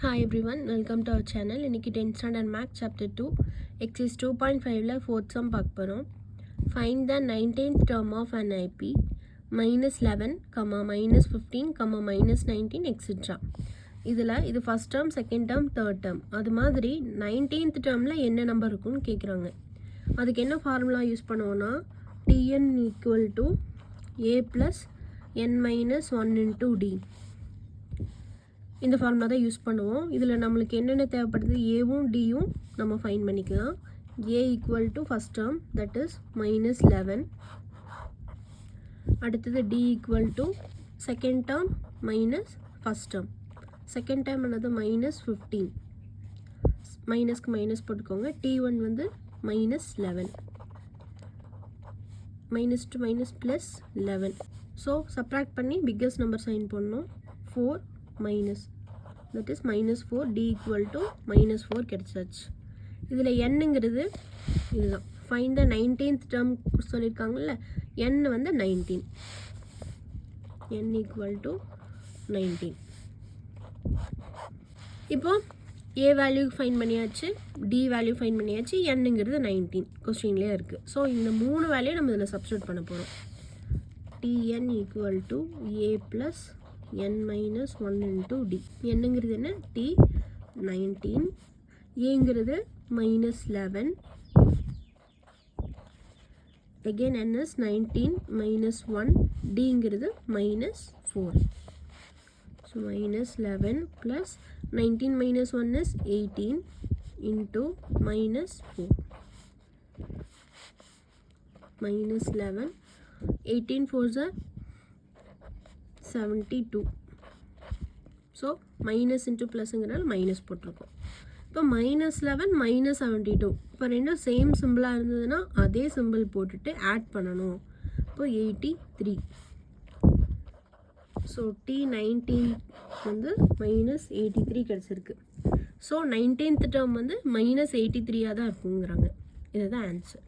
Hi everyone, welcome to our channel. இன்னைக்கு 10th standard math chapter 2 exercise 2.5ல 4th sum பார்க்க போறோம். Find the 19th term of an IP minus 11, minus 15, minus 19 etc. இதுல இது first term, second term, third term. அது மாதிரி 19th termல என்ன number இருக்கும்னு கேக்குறாங்க. அதுக்கு என்ன ஃபார்முலா யூஸ் பண்ணுவோம்னா Tn equal to a plus n minus 1 into d. இந்த ஃபார்முலா தான் யூஸ் பண்ணுவோம். இதில் நம்மளுக்கு என்னென்ன தேவைப்படுது, ஏவும் டியும் நம்ம ஃபைண்ட் பண்ணிக்கலாம். a equal to first term, that is minus 11. அடுத்தது d equal to second term minus first term. second term என்னது minus 15. மைனஸ்க்கு மைனஸ் போட்டுக்கோங்க. t1 வந்து minus 11. minus to minus plus 11. So subtract பண்ணி பிக்கஸ்ட் நம்பர் சைன் பண்ணணும். 4 minus, that is minus 4, d equal to minus 4 கிடைச்சாச்சு. இதில் nங்கிறது இதுதான். find the 19th term சொல்லியிருக்காங்கல்ல, n வந்து 19. n equal to 19. இப்போ a வேல்யூ ஃபைண்ட் பண்ணியாச்சு, d வேல்யூ ஃபைண்ட் பண்ணியாச்சு, nங்கிறது 19 கொஸ்டின்லேயே இருக்குது. ஸோ இந்த மூணு வேல்யூ நம்ம இதில் சப்ஸ்டியூட் பண்ண போகிறோம். tn equal to a plus n minus 1 into d. என்னங்கிறது என்ன, t 19, ஏங்கிறது minus 11, again n is 19 minus 1, dங்கிறது minus 4. so minus 11 plus 19 minus 1 is 18 into minus 4. minus 11, 18 4s are 72. So minus into ப்ளஸ்ங்கிறனால minus போட்டிருக்கோம். இப்போ minus 11 minus 72, இப்போ ரெண்டும் same சிம்பிளாக இருந்ததுன்னா அதே சிம்பிள் போட்டுட்டு ஆட் பண்ணணும். இப்போ 83. ஸோ t19 வந்து minus 83 கிடச்சிருக்கு. ஸோ 19th டேர்ம் வந்து minus 83 தான் இருக்குங்கிறாங்க. இதுதான் ஆன்சர்.